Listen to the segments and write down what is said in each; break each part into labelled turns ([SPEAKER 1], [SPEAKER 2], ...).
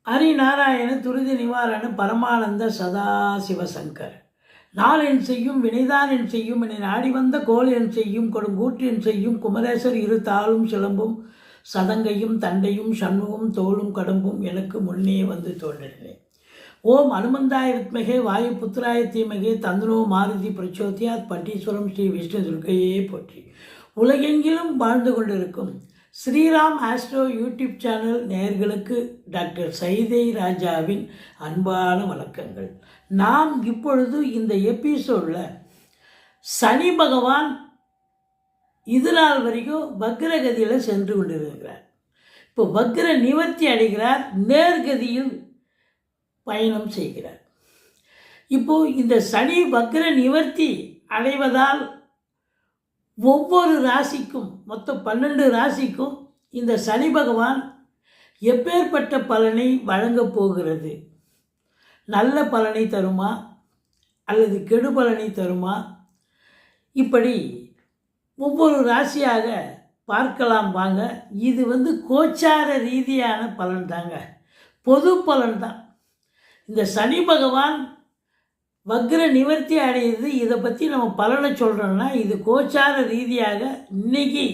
[SPEAKER 1] ஹரிநாராயண துரித நிவாரண பரமானந்த சதாசிவசங்கர் நாள் என் செய்யும் வினைதான் என் செய்யும் என்னை நாடி வந்த கோல் என் செய்யும் கொடுங்கூற்று என் செய்யும் குமரேசர் இரு தாளும் சிலம்பும் சதங்கையும் தண்டையும் சண்முகம் தோளும் கடம்பும் எனக்கு முன்னே வந்து தோன்றினேன். ஓம் அனுமந்தாய வித்மகே வாயு புத்திராய தீமகே தந்தனோ மாருதி பிரச்சோதியாத் பட்டீஸ்வரம் ஸ்ரீ விஷ்ணு துர்க்கையே போற்றி. உலகெங்கிலும் வாழ்ந்து கொண்டிருக்கும் ஸ்ரீராம் ஆஸ்ட்ரோ யூடியூப் சேனல் நேயர்களுக்கு டாக்டர் சைதை ராஜாவின் அன்பான வணக்கங்கள். நாம் இப்பொழுது இந்த எபிசோடில் சனி பகவான் இது நாள் வரைக்கும் வக்ரகதியில் சென்று கொண்டிருக்கிறார். இப்போ வக்ர நிவர்த்தி அடைகிறார், நேர்கதியில் பயணம் செய்கிறார். இப்போது இந்த சனி வக்ர நிவர்த்தி அடைவதால் ஒவ்வொரு ராசிக்கும் மொத்தம் 12 ராசிக்கும் இந்த சனி பகவான் எப்பேற்பட்ட பலனை வழங்கப் போகிறது? நல்ல பலனை தருமா அல்லது கெடு பலனை தருமா? இப்படி ஒவ்வொரு ராசியாக பார்க்கலாம் வாங்க. இது கோச்சார ரீதியான பலன் தாங்க, பொது பலன் தான். இந்த சனி பகவான் வக்ர நிவர்த்தி அடையுது. இதை பற்றி நம்ம பலனை சொல்கிறோம்னா, இது கோச்சார ரீதியாக இன்னைக்கு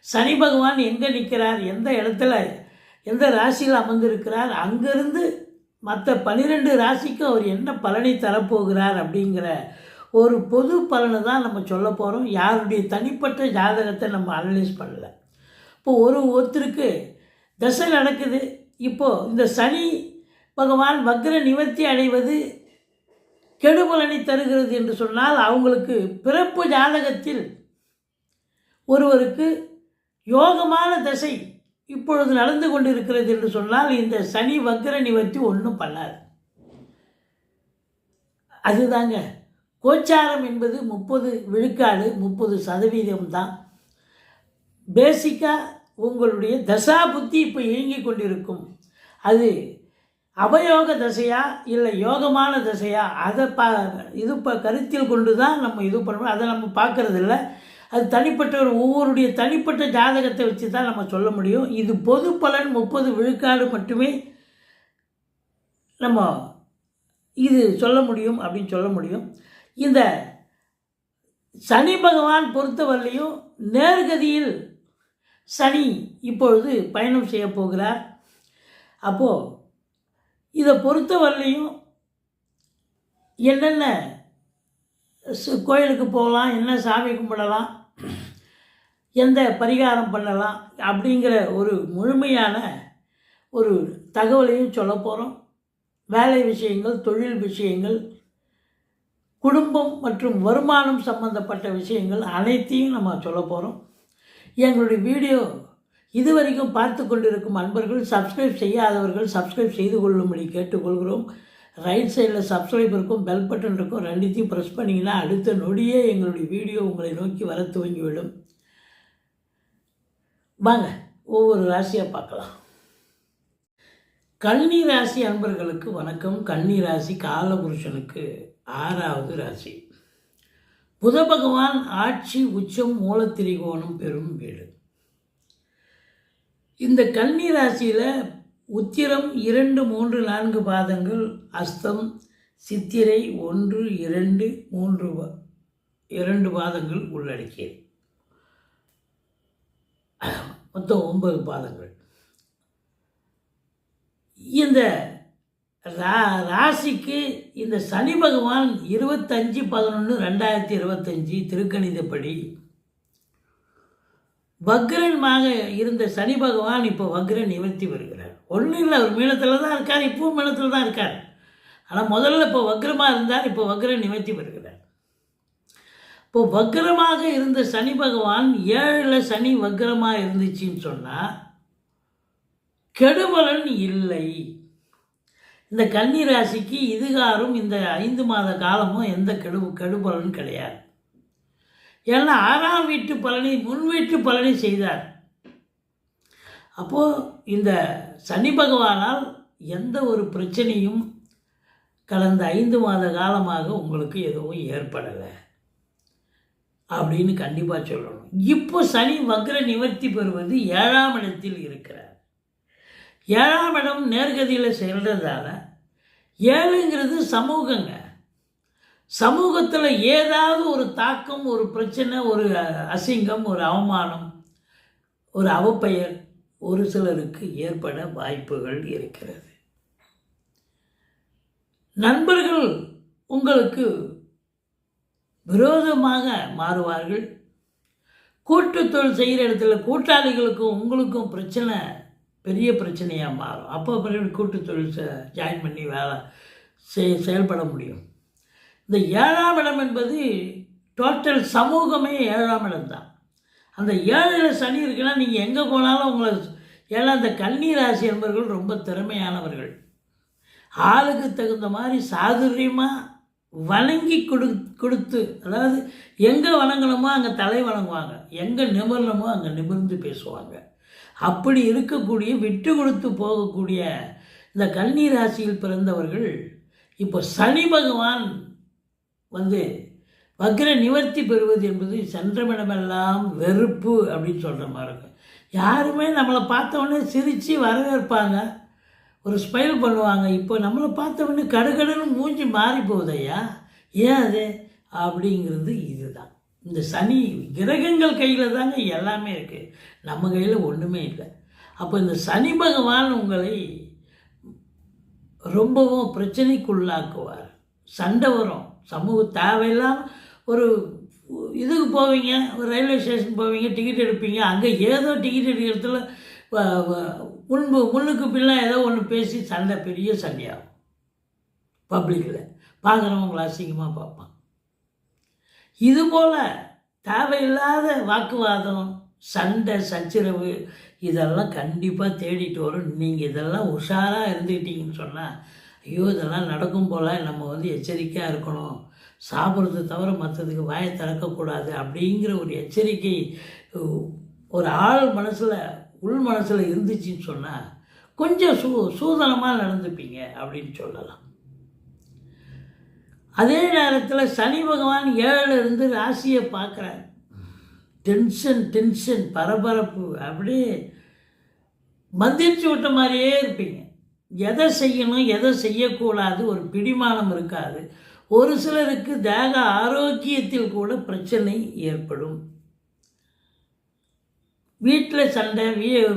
[SPEAKER 1] சனி பகவான் எங்கே நிற்கிறார், எந்த இடத்துல எந்த ராசியில் அமர்ந்திருக்கிறார், அங்கேருந்து மற்ற 12 ராசிக்கும் அவர் என்ன பலனை தரப்போகிறார் அப்படிங்கிற ஒரு பொது பலனை தான் நம்ம சொல்ல போகிறோம். யாருடைய தனிப்பட்ட ஜாதகத்தை நம்ம அனலைஸ் பண்ணல. இப்போது ஒருத்தருக்கு தசை நடக்குது. இப்போது இந்த சனி பகவான் வக்ர நிவர்த்தி அடைவது கெடுபலனை தருகிறது என்று சொன்னால், அவங்களுக்கு பிறப்பு ஜாதகத்தில் ஒருவருக்கு யோகமான தசை இப்பொழுது நடந்து கொண்டிருக்கிறது என்று சொன்னால், இந்த சனி வக்ர நிவர்த்தி ஒன்றும் பண்ணாது. அதுதாங்க கோச்சாரம் என்பது 30 விழுக்காடு 30% தான். பேசிக்காக உங்களுடைய தசா புத்தி இப்போ இயங்கி கொண்டிருக்கும். அது அவயோக தசையா இல்லை யோகமான தசையா, அதை கருத்தில் கொண்டு தான் நம்ம இது பண்ணுறோம். அதை நம்ம பார்க்குறதில்ல. அது ஒவ்வொருடைய தனிப்பட்ட ஜாதகத்தை வச்சு தான் நம்ம சொல்ல முடியும். இது பொது பலன் 30 விழுக்காடு மட்டுமே நம்ம இது சொல்ல முடியும் அப்படின்னு சொல்ல முடியும். இந்த சனி பகவான் பொறுத்தவரையிலையும் நேர்கதியில் சனி இப்பொழுது பயணம் செய்ய போகிறார். அப்போது இதை பொறுத்தவரையிலையும் என்னென்ன கோயிலுக்கு போகலாம், என்ன சாமி கும்பிடலாம், எந்த பரிகாரம் பண்ணலாம் அப்படிங்கிற ஒரு முழுமையான ஒரு தகவலையும் சொல்ல போகிறோம். வேலை விஷயங்கள், தொழில் விஷயங்கள், குடும்பம் மற்றும் வருமானம் சம்பந்தப்பட்ட விஷயங்கள் அனைத்தையும் நம்ம சொல்ல போகிறோம். எங்களுடைய வீடியோ இதுவரைக்கும் பார்த்து கொண்டிருக்கும் அன்பர்கள், சப்ஸ்கிரைப் செய்யாதவர்கள் சப்ஸ்கிரைப் செய்து கொள்ளும்படி கேட்டுக்கொள்கிறோம். ரைட் சைடில் சப்ஸ்கிரைப் இருக்கும், பெல் பட்டன் இருக்கும், ரெண்டுத்தையும் ப்ரெஸ் பண்ணிங்கன்னா அடுத்த நொடியே எங்களுடைய வீடியோ உங்களை நோக்கி வர துவங்கிவிடும். வாங்க ஒவ்வொரு ராசியாக பார்க்கலாம். கன்னி ராசி அன்பர்களுக்கு வணக்கம். கன்னி ராசி காலபுருஷனுக்கு 6வது ராசி. புத பகவான் ஆட்சி உச்சம் மூலத்திரிகோணம் பெறும் வீடு. இந்த கன்னி ராசியில் உத்திரம் 2, 3, 4 பாதங்கள், அஸ்தம், சித்திரை 1, 2, 3 2 பாதங்கள் உள்ளடக்கியது. மொத்தம் 9 பாதங்கள். இந்த ராசிக்கு இந்த சனி பகவான் 25/11/2025 திருக்கணிதப்படி வக்ரமாக இருந்த சனி பகவான் இப்போ வக்ர நிவர்த்தி வருகிறார். ஒன்றும் இல்லை, அவர் மீனத்தில் தான் இருக்கார், இப்போவும் மீனத்தில் தான் இருக்கார். ஆனால் முதல்ல இப்போ வக்ரமாக இருந்தார், இப்போ வக்ர நிவர்த்தி வருகிறார். இப்போ வக்ரமாக இருந்த சனி பகவான் 7ல் சனி வக்ரமாக இருந்துச்சுன்னு சொன்னால் கெடுபலன் இல்லை. இந்த கன்னி ராசிக்கு இதுகாரும் இந்த 5 மாத காலமும் எந்த கெடுபலன் கிடையாது. ஏன்னா 6ஆம் வீட்டு பலனை முன் வீட்டு பலனை செய்தார். அப்போது இந்த சனி பகவானால் எந்த ஒரு பிரச்சனையும் கடந்த 5 மாத காலமாக உங்களுக்கு எதுவும் ஏற்படலை அப்படின்னு கண்டிப்பாக சொல்லணும். இப்போ சனி வக்ர நிவர்த்தி பெறுவது 7ஆம் இடத்தில் இருக்கிறார். 7ஆம் இடம் நேர்கதியில் செல்றதால 7ங்கிறது சமூகங்க. சமூகத்தில் ஏதாவது ஒரு தாக்கம், ஒரு பிரச்சனை, ஒரு அசிங்கம், ஒரு அவமானம், ஒரு அவப்பெயர் ஒரு சிலருக்கு ஏற்பட வாய்ப்புகள் இருக்கிறது. நண்பர்கள் உங்களுக்கு விரோதமாக மாறுவார்கள். கூட்டு தொழில் செய்கிற இடத்துல கூட்டாளிகளுக்கும் உங்களுக்கும் பிரச்சனை பெரிய பிரச்சனையாக மாறும். அப்போ பிறகு கூட்டு தொழில் ஜாயின் பண்ணி வேலை செயல்பட முடியும். இந்த 7ஆம் இடம் என்பது டோட்டல் சமூகமே 7ஆம் இடம் தான். அந்த 7ல் சனி இருக்குன்னா நீங்கள் எங்கே போனாலும் உங்களை, ஏன்னா அந்த கன்னி ராசி என்பவர்கள் ரொம்ப திறமையானவர்கள். ஆளுக்கு தகுந்த மாதிரி சாதுரியமாக வணங்கி கொடுத்து, அதாவது எங்கே வணங்கணுமோ அங்கே தலை வணங்குவாங்க, எங்கே நிமிரணுமோ அங்கே நிமிர்ந்து பேசுவாங்க. அப்படி இருக்கக்கூடிய விட்டு கொடுத்து போகக்கூடிய இந்த கன்னி ராசியில் பிறந்தவர்கள் இப்போ சனி பகவான் வக்ர நிவர்த்தி பெறுவது என்பது சென்றமிடமெல்லாம் வெறுப்பு அப்படின்னு சொல்கிற மாதிரி இருக்கும். யாருமே நம்மளை பார்த்தவொடனே சிரித்து வரவேற்பாங்க, ஒரு ஸ்மைல் பண்ணுவாங்க. இப்போ நம்மளை பார்த்தவொடனே கடுகடுன்னு மூஞ்சி மாறி போகுதையா, ஏன் அது அப்படிங்கிறது இதுதான். இந்த சனி கிரகங்கள் கையில் தாங்க எல்லாமே இருக்குது, நம்ம கையில் ஒன்றுமே இல்லை. அப்போ இந்த சனி பகவான் உங்களை ரொம்பவும் பிரச்சனைக்குள்ளாக்குவார். சண்டை வரும், சமூக தேவையில்லாமல் ஒரு இதுக்கு போவீங்க, ஒரு ரயில்வே ஸ்டேஷன் போவீங்க, டிக்கெட் எடுப்பீங்க, அங்கே ஏதோ டிக்கெட் எடுக்கிறதுல முன்னுக்கு பின்னா ஏதோ ஒன்று பேசி சண்டை, பெரிய சண்டையாகும். பப்ளிக்கில் பார்க்குறவங்களை அசிங்கமாக பார்ப்பான். இதுபோல் தேவையில்லாத வாக்குவாதம், சண்டை, சச்சரவு இதெல்லாம் கண்டிப்பாக தேடிட்டு வரும். நீங்கள் இதெல்லாம் உஷாராக இருந்துக்கிட்டீங்கன்னு சொன்னால், ஐயோ இதெல்லாம் நடக்கும் போல் நம்ம எச்சரிக்கையாக இருக்கணும், சாப்பிட்றது தவிர மற்றதுக்கு வாயை திறக்கக்கூடாது அப்படிங்கிற ஒரு எச்சரிக்கை ஒரு ஆள் மனசில், உள் மனசில் இருந்துச்சின்னு சொன்னால் கொஞ்சம் சூதனமாக நடந்துப்பீங்க அப்படின்னு சொல்லலாம். அதே நேரத்தில் சனி பகவான் 7ல் இருந்து ராசியை பார்க்குறார். டென்ஷன் பரபரப்பு, அப்படியே மந்திரிச்சு விட்ட மாதிரியே இருப்பீங்க. எதை செய்யணும் எதை செய்யக்கூடாது ஒரு பிடிமானம் இருக்காது. ஒரு சிலருக்கு தேக ஆரோக்கியத்தில் கூட பிரச்சனை ஏற்படும். வீட்டில் சண்டை,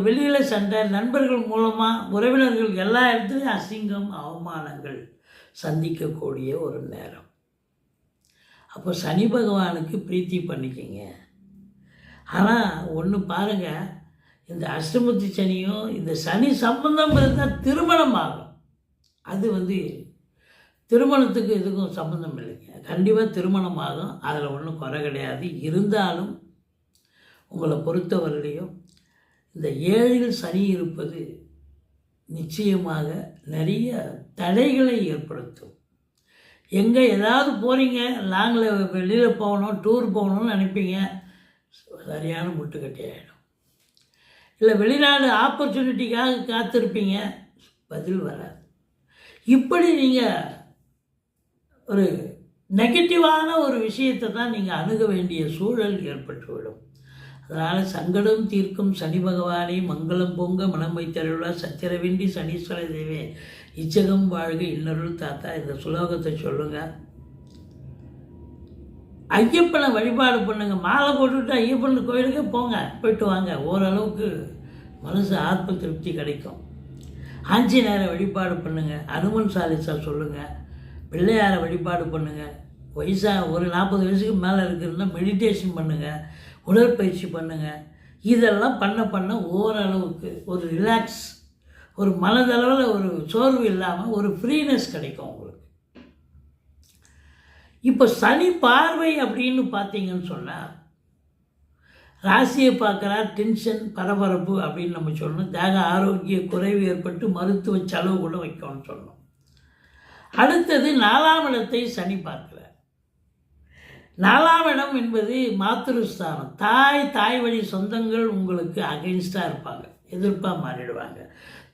[SPEAKER 1] வெளியில் சண்டை, நண்பர்கள் மூலமாக, உறவினர்கள் எல்லா இடத்துலையும் அசிங்கம், அவமானங்கள் சந்திக்கக்கூடிய ஒரு நேரம். அப்போ சனி பகவானுக்கு பிரீத்தி பண்ணிக்கங்க. ஆனால் ஒன்று பாருங்கள், இந்த அஷ்டமத்து சனியும் இந்த சனி சம்பந்தம் இருந்தால் திருமணம் ஆகும். அது திருமணத்துக்கு எதுக்கும் சம்பந்தம் இல்லைங்க, கண்டிப்பாக திருமணம் ஆகும், அதில் ஒன்றும் குறை கிடையாது. இருந்தாலும் உங்களை பொறுத்தவரையிலையும் இந்த 7ல் சனி இருப்பது நிச்சயமாக நிறைய தடைகளை ஏற்படுத்தும். எங்கே ஏதாவது போகிறீங்க, லாங்கில் வெளியில் போகணும், டூர் போகணும்னு நினைப்பீங்க, சரியான முட்டுக்கட்டி ஆகிடும். இல்லை வெளிநாடு ஆப்பர்ச்சுனிட்டிக்காக காத்திருப்பீங்க, பதில் வராது. இப்படி நீங்கள் ஒரு நெகட்டிவான ஒரு விஷயத்தை தான் நீங்கள் அணுக வேண்டிய சூழல் ஏற்பட்டுவிடும். அதனால் சங்கடம் தீர்க்கும் சனி பகவானை மங்களம் பொங்க மனம் வைத்தருளா சத்திரவின்றி சனீஸ்வர தேவே இச்சகம் வாழ்க இன்னருள் தாத்தா. இந்த சுலோகத்தை சொல்லுங்கள். ஐயப்பனை வழிபாடு பண்ணுங்கள். மாலை போட்டுவிட்டு ஐயப்பன் கோயிலுக்கே போயிட்டு வாங்க, ஓரளவுக்கு மனசு ஆத்ம திருப்தி கிடைக்கும். ஆஞ்சநேயரை வழிபாடு பண்ணுங்கள், அனுமன் சாலிசா சொல்லுங்கள், பிள்ளையாரை வழிபாடு பண்ணுங்கள். ஒரு 40 வயசுக்கு மேலே இருக்குதுன்னா மெடிடேஷன் பண்ணுங்கள், உடற்பயிற்சி பண்ணுங்கள். இதெல்லாம் பண்ண ஓரளவுக்கு ஒரு ரிலாக்ஸ், ஒரு மனதளவில் ஒரு சோர்வு இல்லாமல் ஒரு ஃப்ரீனஸ் கிடைக்கும் உங்களுக்கு. இப்போ சனி பார்வை அப்படின்னு பார்த்தீங்கன்னு சொன்னால், ராசியை பார்க்குறார், டென்ஷன் பரபரப்பு அப்படின்னு நம்ம சொல்லணும். தேக ஆரோக்கிய குறைவு ஏற்பட்டு மருத்துவ செலவு கூட வைக்கணும்னு சொல்லணும். அடுத்தது 4ஆம் இடத்தை சனி பார்க்கிறார். 4ஆம் இடம் என்பது மாத்திருஸ்தானம். தாய் வழி சொந்தங்கள் உங்களுக்கு அகைன்ஸ்டாக இருப்பாங்க, எதிர்ப்பாக மாறிடுவாங்க.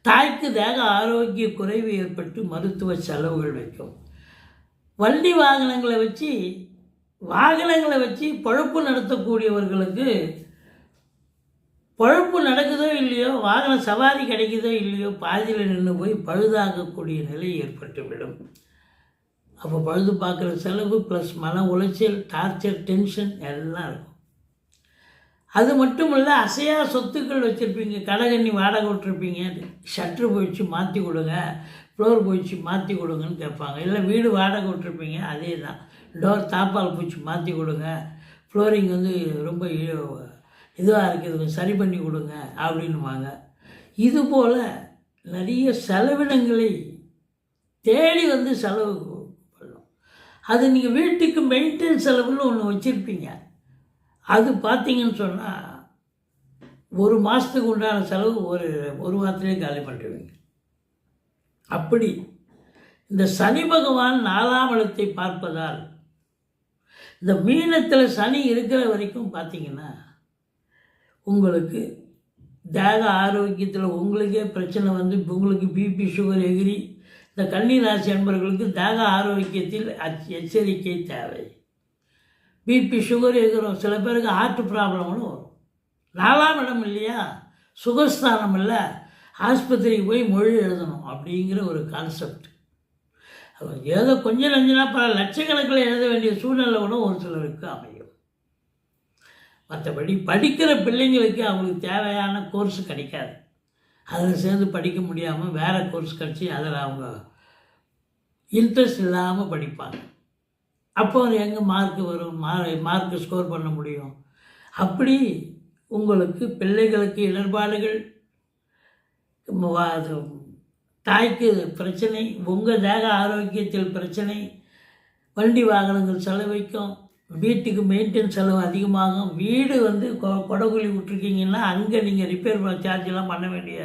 [SPEAKER 1] தாய்க்கு தேக ஆரோக்கிய குறைவு ஏற்பட்டு மருத்துவ செலவுகள் வைக்கும். வண்டி வாகனங்களை வச்சு பொழப்பு நடத்தக்கூடியவர்களுக்கு பொழப்பு நடக்குதோ இல்லையோ, வாகன சவாரி கிடைக்குதோ இல்லையோ, பாதியில் நின்று போய் பழுதாகக்கூடிய நிலை ஏற்பட்டுவிடும். அப்போ பழுது பார்க்குற செலவு ப்ளஸ் மன உளைச்சல், டார்ச்சர், டென்ஷன் எல்லாம் இருக்கும். அது மட்டும் இல்லை, அசையா சொத்துக்கள் வச்சுருப்பீங்க, கடைகண்ணி வாடகை விட்டுருப்பீங்க, ஷட்ரு போயிடுச்சு மாற்றி கொடுங்க, ஃப்ளோர் போயிடுச்சு மாற்றி கொடுங்கன்னு கேட்பாங்க. இல்லை வீடு வாடகை விட்டுருப்பீங்க, அதே தான், டோர் தாப்பால் போயிடுச்சு மாற்றி கொடுங்க, ஃப்ளோரிங் வந்து ரொம்ப இதுவாக இருக்குது சரி பண்ணி கொடுங்க அப்படின்வாங்க. இதுபோல் நிறைய செலவினங்களை தேடி வந்து செலவு பண்ணும். அது நீங்கள் வீட்டுக்கு மெயின்டெனன்ஸ் செலவுன்னு ஒன்று வச்சுருப்பீங்க, அது பார்த்தீங்கன்னு சொன்னால் ஒரு மாதத்துக்கு உண்டான செலவு ஒரு வாரத்திலே காலி பண்ணிடுவீங்க. அப்படி இந்த சனி பகவான் 4ஆம் இடத்தை பார்ப்பதால் இந்த மீனத்தில் சனி இருக்கிற வரைக்கும் பார்த்தீங்கன்னா உங்களுக்கு தேக ஆரோக்கியத்தில் உங்களுக்கே பிரச்சனை வந்து உங்களுக்கு பிபி சுகர் எகிரி இந்த கன்னி ராசி அன்பர்களுக்கு தேக ஆரோக்கியத்தில் எச்சரிக்கை தேவை. பிபி சுகர் எகிரும், சில பேருக்கு ஹார்ட் ப்ராப்ளம்னு வரும். 4ஆம் இடம் இல்லையா, சுகஸ்தானம் இல்லை, ஆஸ்பத்திரிக்கு போய் மொழி எழுதணும் அப்படிங்கிற ஒரு கான்செப்ட். ஏதோ கொஞ்சம் நஞ்சுனா பல லட்சக்கணக்கில் எழுத வேண்டிய சூழ்நிலை கூட ஒரு சிலருக்கு அமையும். மற்றபடி படிக்கிற பிள்ளைங்களுக்கு அவங்களுக்கு தேவையான கோர்ஸ் கிடைக்காது, அதில் சேர்ந்து படிக்க முடியாமல் வேறு கோர்ஸ் கிடச்சி அதில் அவங்க இன்ட்ரெஸ்ட் இல்லாமல் படிப்பாங்க. அப்போ எங்கே மார்க்கு வரும், மார்க்கு ஸ்கோர் பண்ண முடியும். அப்படி உங்களுக்கு பிள்ளைகளுக்கு இடர்பாடுகள், தாய்க்கு பிரச்சனை, உங்கள் தேக ஆரோக்கியத்தில் பிரச்சனை, வண்டி வாகனங்கள் செலவைக்கும், வீட்டுக்கு மெயின்டெனன்ஸ் செலவு அதிகமாகும். வீடு வந்து கொடகுலி விட்டுருக்கீங்கன்னா அங்கே நீங்கள் ரிப்பேர் சார்ஜெலாம் பண்ண வேண்டிய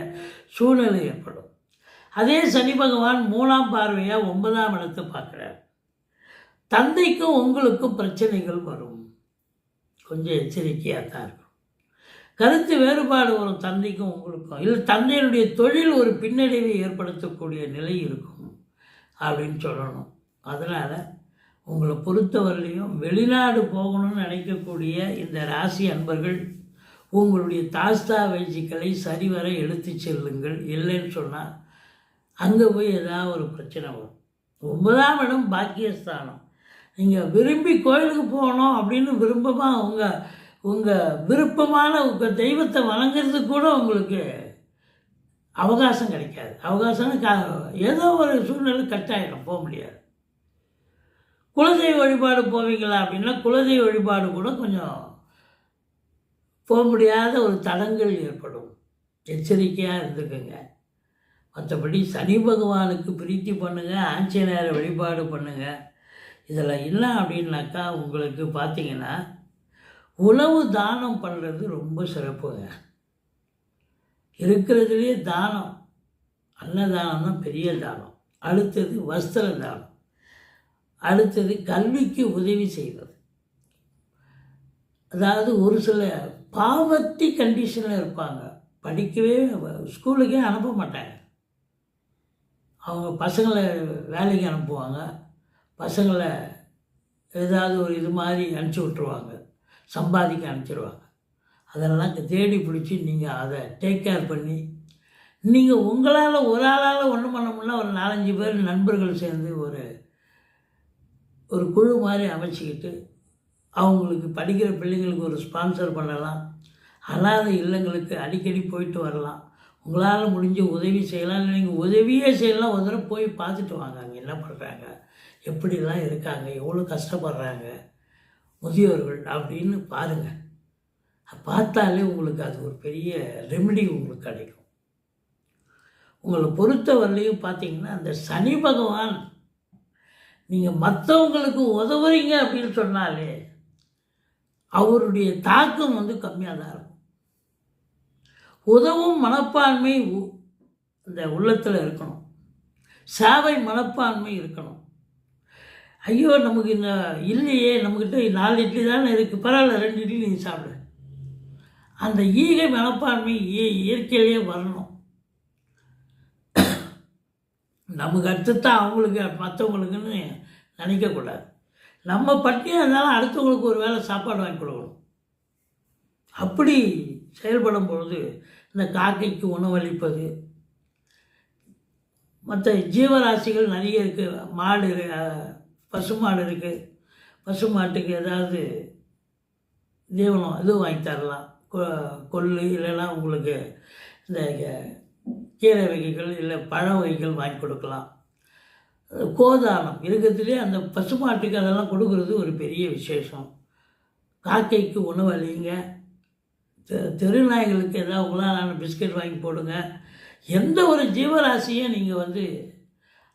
[SPEAKER 1] சூழ்நிலை ஏற்படும். அதே சனி பகவான் 3ஆம் பார்வையாக 9ஆம் இடத்தை பார்க்குறார். தந்தைக்கும் உங்களுக்கும் பிரச்சனைகள் வரும், கொஞ்சம் எச்சரிக்கையாக தான் இருக்கும். கருத்து வேறுபாடு வரும் தந்தைக்கும் உங்களுக்கும், இல்லை தந்தையினுடைய தொழில் ஒரு பின்னடைவை ஏற்படுத்தக்கூடிய நிலை இருக்கும் அப்படின்னு சொல்லணும். அதனால் உங்களை பொறுத்தவரையிலையும் வெளிநாடு போகணும்னு நினைக்கக்கூடிய இந்த ராசி அன்பர்கள் உங்களுடைய தாஸ்தா வேஜிக்களை சரிவர எடுத்து செல்லுங்கள். இல்லைன்னு சொன்னால் அங்கே போய் ஏதாவது ஒரு பிரச்சனை வரும். 9ஆம் இடம் பாக்கியஸ்தானம். நீங்கள் விரும்பி கோயிலுக்கு போகணும் அப்படின்னு உங்கள் விருப்பமான உங்கள் தெய்வத்தை வணங்குறதுக்கு கூட உங்களுக்கு அவகாசம் கிடைக்காது. அவகாசம்னு ஏதோ ஒரு சூழ்நிலை கட்டாயிடும், போக முடியாது. குலதெய்வ வழிபாடு போவீங்களா அப்படின்னா குலதெய்வ வழிபாடு கூட கொஞ்சம் போக முடியாத ஒரு தடங்கள் ஏற்படும், எச்சரிக்கையாக இருந்துக்குங்க. மற்றபடி சனி பகவானுக்கு பிரீத்தி பண்ணுங்கள், ஆஞ்சநேயரை வழிபாடு பண்ணுங்கள். இதில் இல்லை அப்படின்னாக்கா உங்களுக்கு பார்த்தீங்கன்னா உணவு தானம் பண்ணுறது ரொம்ப சிறப்புங்க. இருக்கிறதுலே தானம் அன்னதானம் தான் பெரிய தானம். அடுத்தது வஸ்திர தானம், அடுத்தது கல்விக்கு உதவி செய்வது. அதாவது ஒரு சில பாவர்ட்டி கண்டிஷனில் இருப்பாங்க, படிக்கவே ஸ்கூலுக்கே அனுப்ப மாட்டாங்க. அவங்க பசங்களை வேலைக்கு அனுப்புவாங்க, பசங்களை ஏதாவது ஒரு இது மாதிரி அனுப்பிச்சி விட்ருவாங்க, சம்பாதிக்க அனுப்பிச்சிடுவாங்க. அதெல்லாம் தேடி பிடிச்சி நீங்கள் அதை டேக் கேர் பண்ணி நீங்கள் உங்களால் ஒரு ஆளால் ஒன்றும் பண்ண முடியல, ஒரு 4-5 பேர் நண்பர்கள் சேர்ந்து ஒரு குழு மாதிரி அமைச்சிக்கிட்டு அவங்களுக்கு படிக்கிற பிள்ளைங்களுக்கு ஒரு ஸ்பான்சர் பண்ணலாம். அனாதை இல்லங்களுக்கு அடிக்கடி போயிட்டு வரலாம். உங்களால் முடிஞ்ச உதவி செய்யலாம். இல்லை நீங்கள் உதவியே செய்யலாம், ஒரு தடவை போய் பார்த்துட்டு வாங்க, அங்கே என்ன பண்ணுறாங்க, எப்படிலாம் இருக்காங்க, எவ்வளோ கஷ்டப்படுறாங்க முதியோர்கள் அப்படின்னு பாருங்கள். பார்த்தாலே உங்களுக்கு அது ஒரு பெரிய ரெமெடி உங்களுக்கு கிடைக்கும். உங்களை பொறுத்தவரையிலையும் பார்த்தீங்கன்னா அந்த சனி பகவான் நீங்கள் மற்றவங்களுக்கு உதவுறீங்க அப்படின்னு சொன்னாலே அவருடைய தாக்கம் வந்து கம்மியாக தான் இருக்கும். உதவும் மனப்பான்மை இந்த உள்ளத்தில் இருக்கணும், சேவை மனப்பான்மை இருக்கணும். ஐயோ நமக்கு இந்த இல்லையே, நம்மக்கிட்ட 4 இட்லி தானே இருக்குது, பரவாயில்ல 2 இட்லி நீ சாப்பிடு, அந்த ஈகை மனப்பான்மை இயற்கையிலேயே வரணும். நமக்கு அடுத்துத்தான் அவங்களுக்கு மற்றவங்களுக்குன்னு நினைக்கக்கூடாது. நம்ம பட்டியாக இருந்தாலும் அடுத்தவங்களுக்கு ஒரு வேளை சாப்பாடு வாங்கி கொடுக்கணும். அப்படி செயல்படும் பொழுது இந்த காக்கைக்கு உணவளிப்பது, மற்ற ஜீவராசிகள் நிறைய இருக்குது. மாடு பசுமாடு இருக்குது. பசுமாட்டுக்கு ஏதாவது தீவனம் இது வாங்கி தரலாம். கொள்ளு இல்லைன்னா உங்களுக்கு இந்த கீரை வகைகள் இல்லை பழ வகைகள் வாங்கி கொடுக்கலாம். கோதானம் இருக்கிறதுலே அந்த பசுமாட்டுக்கு அதெல்லாம் கொடுக்கறது ஒரு பெரிய விசேஷம். காக்கைக்கு உணவு அளிங்க. தெருநாய்களுக்கு ஏதாவது உங்களால் பிஸ்கட் வாங்கி போடுங்க. எந்த ஒரு ஜீவராசியும் நீங்கள்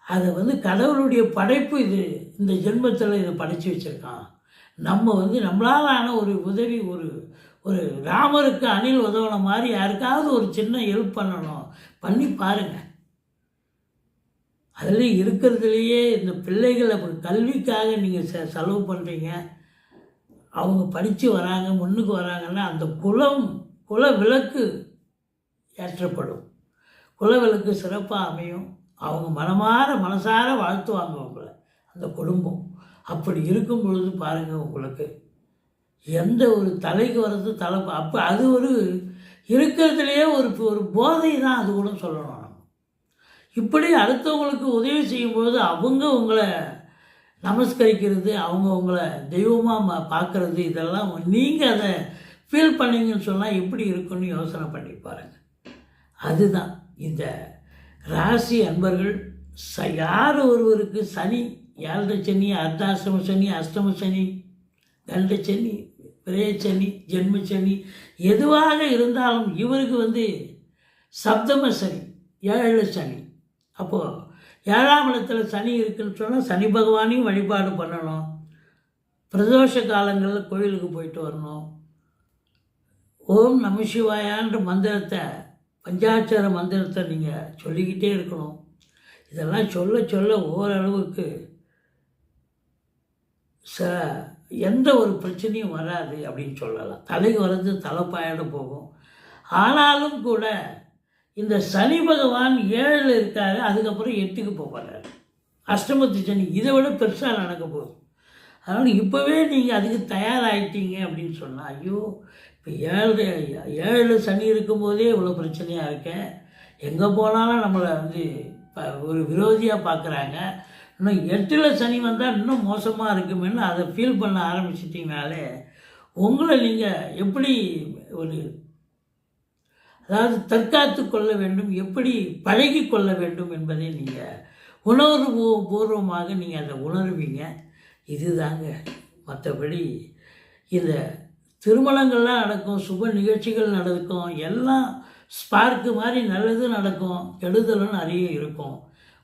[SPEAKER 1] அதை கடவுளுடைய படைப்பு. இது இந்த ஜென்மத்தில் இதை படைச்சி வச்சுருக்கான். நம்ம நம்மளாலான ஒரு உதவி, ஒரு ராமருக்கு அணில் உதவுன மாதிரி யாருக்காவது ஒரு சின்ன ஹெல்ப் பண்ணி பாருங்கள். அதில் இருக்கிறதுலையே இந்த பிள்ளைகளை கல்விக்காக நீங்கள் செலவு பண்ணுறீங்க. அவங்க படித்து வராங்க, முன்னுக்கு வராங்கன்னா அந்த குல விளக்கு ஏற்றப்படும். குல விளக்கு சிறப்பாக அமையும். அவங்க மனசார வாழ்த்துவாங்க உங்களை, அந்த குடும்பம். அப்படி இருக்கும் பொழுது பாருங்கள், உங்களுக்கு எந்த ஒரு தலைக்கு வர்றது அப்போ அது இருக்கிறதுலையே ஒரு போதை தான், அது கூட சொல்லணும். இப்படி அடுத்தவங்களுக்கு உதவி செய்யும்போது அவங்க உங்களை நமஸ்கரிக்கிறது, அவங்க உங்களை தெய்வமாக பார்க்குறது, இதெல்லாம் நீங்கள் அதை ஃபீல் பண்ணிங்கன்னு சொன்னால் எப்படி இருக்குன்னு யோசனை பண்ணி பாருங்கள். அதுதான் இந்த ராசி அன்பர்கள். யார் ஒருவருக்கு சனி, 7 சனி, அர்த்தாசிரம சனி, அஷ்டம சனி, கண்ட சனி, பிரேச்சனி, ஜென்மச்சனி எதுவாக இருந்தாலும் இவருக்கு சப்தம சனி, 7 சனி. அப்போது 7ஆம் இடத்துல சனி இருக்குன்னு சொன்னால் சனி பகவானையும் வழிபாடு பண்ணணும். பிரதோஷ காலங்களில் கோயிலுக்கு போயிட்டு வரணும். ஓம் நம சிவாயான்ற மந்திரத்தை, பஞ்சாட்சர மந்திரத்தை நீங்கள் சொல்லிக்கிட்டே இருக்கணும். இதெல்லாம் சொல்ல ஓரளவுக்கு எந்த ஒரு பிரச்சனையும் வராது அப்படின்னு சொல்லலாம். தலைக்கு வர்றது தலைப்பாயோட போகும். ஆனாலும் கூட இந்த சனி பகவான் 7ல் இருக்காரு, அதுக்கப்புறம் 8க்கு போகிறார். அஷ்டமத்து சனி இதை விட பெருசாக நடக்க போகுது. அதனால் இப்போவே நீங்கள் அதுக்கு தயாராகிட்டீங்க அப்படின்னு சொன்னால், ஐயோ இப்போ 7 சனி இருக்கும்போதே இவ்வளோ பிரச்சனையாக இருக்கேன், எங்கே போனாலும் நம்மளை ஒரு விரோதியாக பார்க்குறாங்க, இன்னும் 8ல் சனி வந்தால் இன்னும் மோசமாக இருக்குமேன்னு அதை ஃபீல் பண்ண ஆரம்பிச்சிட்டிங்கனாலே உங்களை நீங்கள் எப்படி அதாவது தற்காத்து கொள்ள வேண்டும், எப்படி பழகி கொள்ள வேண்டும் என்பதை நீங்கள் உணர்வு பூர்வமாக நீங்கள் அதை உணர்வீங்க. இதுதாங்க. மற்றபடி இந்த திருமணங்கள்லாம் நடக்கும், சுப நிகழ்ச்சிகள் நடக்கும், எல்லாம் ஸ்பார்க்கு மாதிரி நல்லது நடக்கும், கெடுதலும் நிறைய இருக்கும்.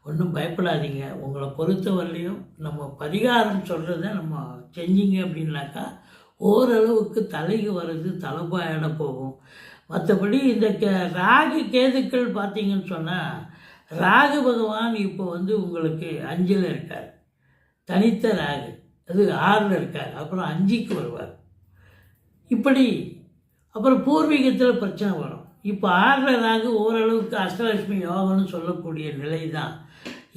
[SPEAKER 1] ஒன்றும் பயப்படாதீங்க. உங்களை பொறுத்தவரையிலையும் நம்ம பரிகாரம் சொல்கிறத நம்ம செஞ்சிங்க அப்படின்னாக்கா ஓரளவுக்கு தலைக்கு வர்றது தலைப்பாயிட போகும். மற்றபடி இந்த ராகு கேதுக்கள் பார்த்தீங்கன்னு சொன்னால், ராகு பகவான் இப்போ உங்களுக்கு 5ல் இருக்கார், தனித்த ராகு. அது 6ல் இருக்கார், அப்புறம் 5க்கு வருவார். இப்படி அப்புறம் பூர்வீகத்தில் பிரச்சனை வரும். இப்போ 6ல் ராகு ஓரளவுக்கு அஷ்டலட்சுமி யோகம்னு சொல்லக்கூடிய நிலை தான்.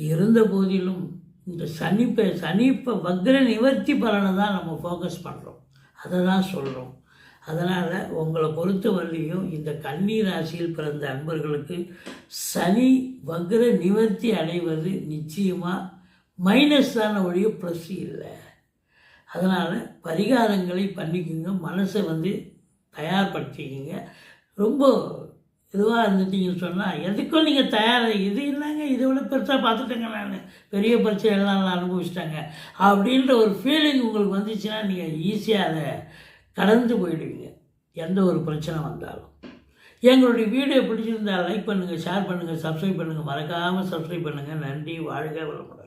[SPEAKER 1] இருந்த போதிலும் இந்த சனிப்பை வக்ர நிவர்த்தி பலனை தான் நம்ம ஃபோக்கஸ் பண்ணுறோம், அதை தான் சொல்கிறோம். அதனால் உங்களை பொறுத்தவரையிலையும் இந்த கன்னி ராசியில் பிறந்த அன்பர்களுக்கு சனி வக்ர நிவர்த்தி அடைவது நிச்சயமாக மைனஸ் தான ஒழிய ப்ளஸ் இல்லை. அதனால் பரிகாரங்களை பண்ணிக்கோங்க, மனசை தயார்படுத்திக்கிங்க. ரொம்ப இதுவாக இருந்துட்டீங்கன்னு சொன்னால் எதுக்கும் நீங்கள் தயாராக, இது இல்லைங்க இதை விட பெருசாக பார்த்துட்டேங்க, நான் பெரிய பிரச்சனை எல்லாம் நான் அனுபவிச்சிட்டேங்க அப்படின்ற ஒரு ஃபீலிங் உங்களுக்கு வந்துச்சுன்னா நீங்கள் ஈஸியாக அதை கடந்து போயிடுவீங்க, எந்த ஒரு பிரச்சனை வந்தாலும். எங்களுடைய வீடியோ பிடிச்சிருந்தால் லைக் பண்ணுங்கள், ஷேர் பண்ணுங்கள், சப்ஸ்கிரைப் பண்ணுங்கள். மறக்காமல் சப்ஸ்கிரைப் பண்ணுங்கள். நன்றி. வாழ்க வளமுடன்.